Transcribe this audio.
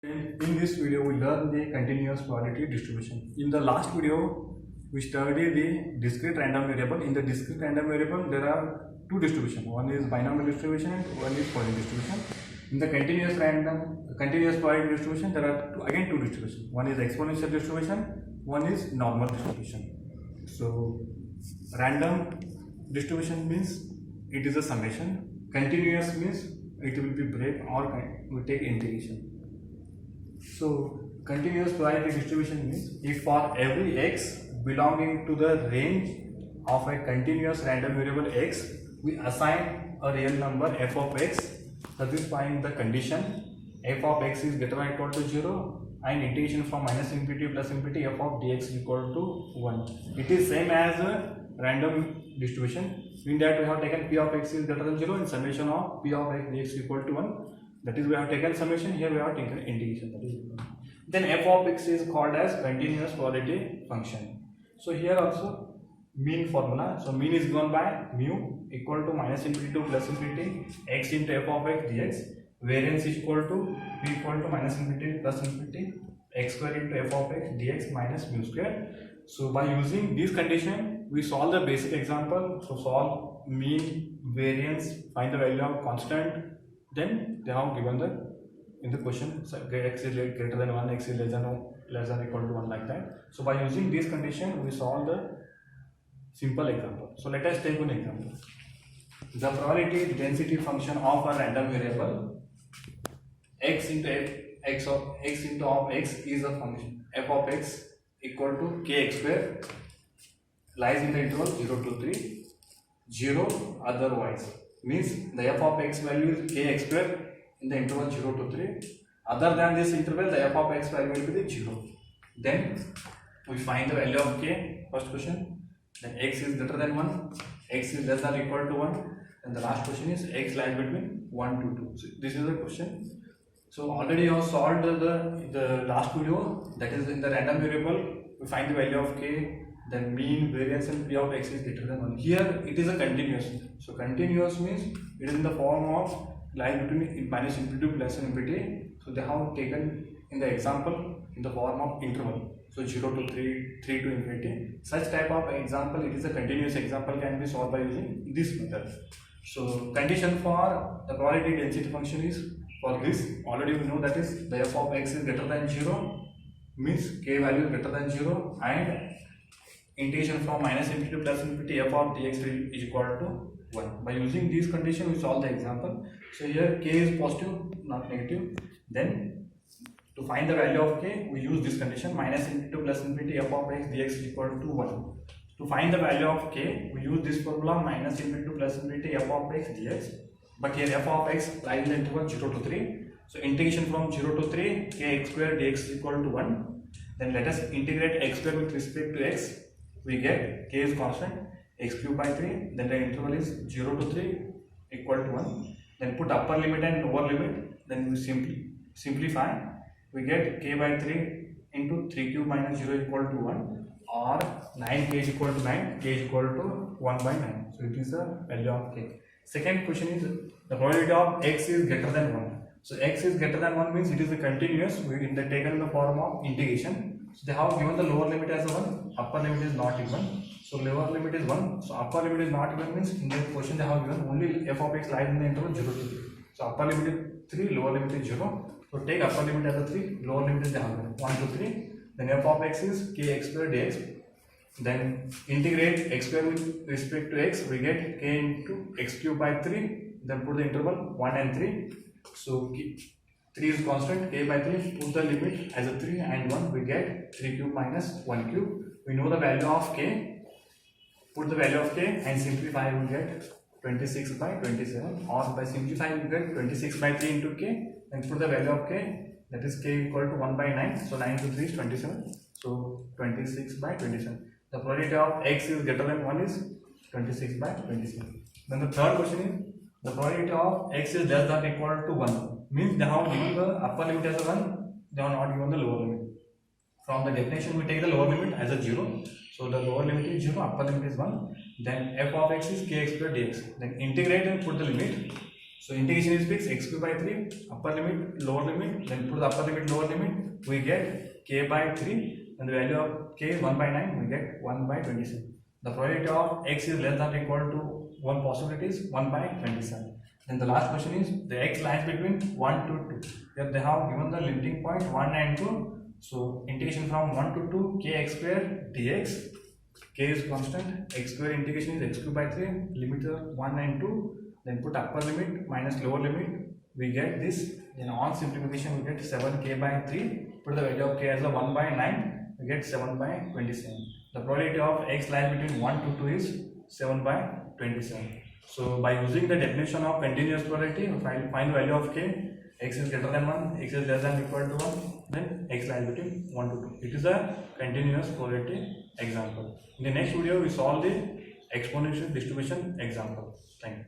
In this video, we learn the continuous probability distribution. In the last video, we studied the discrete random variable. In the discrete random variable, there are two distributions. One is binomial distribution and one is Poisson distribution. In the continuous probability distribution, there are again two distributions. One is exponential distribution, one is normal distribution. So, random distribution means it is a summation. Continuous means it will be break or we take integration. So, continuous probability distribution means if for every x belonging to the range of a continuous random variable x, we assign a real number f of x, satisfying the condition f of x is greater than or equal to 0 and integration from minus infinity plus infinity f of dx is equal to 1. It is same as a random distribution. In that we have taken p of x is greater than 0 and summation of p of x dx is equal to 1. That is, we have taken summation, here we have taken integration. That is, then f of x is called as continuous probability function. So here also mean formula. So mean is given by mu equal to minus infinity to plus infinity x into f of x dx. Variance is equal to p equal to minus infinity plus infinity x square into f of x dx minus mu square. So by using this condition, we solve the basic example. So solve mean, variance, find the value of constant. Then they have given in the question x is greater than 1, x is less than or equal to 1, like that. So by using this condition, we solve the simple example. So let us take one example. The probability density function of a random variable x into x of x is a function f of x equal to kx square, lies in the interval 0 to 3, 0 otherwise. Means the f of x value is kx square in the interval 0 to 3. Other than this interval, the f of x value will be the 0. Then we find the value of k, first question. Then x is greater than 1, x is less than or equal to 1. And the last question is x lies between 1 to 2. So this is the question. So already you have solved the last video, that is in the random variable, we find the value of k. Then mean, variance and p of x is greater than 1. Here it is a continuous. So continuous means it is in the form of line between minus infinity to plus infinity. So they have taken in the example in the form of interval. So 0 to 3, 3 to infinity. Such type of example, it is a continuous example, can be solved by using this method. So condition for the probability density function is, for this already we know, that is the f of x is greater than 0 means k value is greater than 0 and integration from minus infinity to plus infinity f of dx is equal to 1. By using this condition, we solve the example. So here k is positive, not negative. Then to find the value of k, we use this condition, minus infinity to plus infinity f of x dx is equal to 1. To find the value of k, we use this formula, minus infinity to plus infinity f of x dx. But here f of x lies in the interval 0 to 3. So integration from 0 to 3, kx square dx is equal to 1. Then let us integrate x square with respect to x. We get k is constant, x cube by 3, then the interval is 0 to 3 equal to 1. Then put upper limit and lower limit, then we simplify. We get k by 3 into 3 cube minus 0 equal to 1, or 9k is equal to 9, k is equal to 1 by 9. So it is the value of k. Second question is the probability of x is greater than 1. So x is greater than 1 means it is a continuous, we taken in the form of integration. So they have given the lower limit as a 1, upper limit is not given. So lower limit is 1, so upper limit is not given means in the question they have given only f of x lies in the interval 0 to 3. So upper limit is 3, lower limit is 0. So take upper limit as a 3, lower limit is they have given 1 to 3. Then f of x is kx square dx. Then integrate x square with respect to x, we get k into x cube by 3. Then put the interval 1 and 3. So 3 is constant, k by 3, put the limit as a 3 and 1, we get 3 cube minus 1 cube. We know the value of k, put the value of k and simplify, we get 26 by 27, or by simplifying we get 26 by 3 into k and put the value of k, that is k equal to 1 by 9, so 9 to 3 is 27, so 26 by 27. The probability of x is greater than 1 is 26 by 27. Then the third question is, the probability of x is less than or equal to 1. Means they have given the upper limit as a 1, they have not given the lower limit. From the definition, we take the lower limit as a 0. So the lower limit is 0, upper limit is 1. Then f of x is kx square dx. Then integrate and put the limit. So integration is fixed, x cube by 3, upper limit, lower limit, then put the upper limit, lower limit, we get k by 3, and the value of k is 1 by 9, we get 1 by 27. The probability of x is less than or equal to 1 possibility is 1 by 27. Then the last question is, the x lies between 1 to 2. Here they have given the limiting point 1 and 2. So integration from 1 to 2, kx square dx, k is constant, x square integration is x cube by 3, limit 1 and 2, then put upper limit minus lower limit, we get this, then on simplification we get 7k by 3, put the value of k as a 1 by 9, we get 7 by 27. The probability of x lies between 1 to 2 is 7 by 27. So by using the definition of continuous probability, we find the value of k, x is greater than 1, x is less than or equal to 1, then x lies between 1 to 2. It is a continuous probability example. In the next video, we solve the exponential distribution example. Thank you.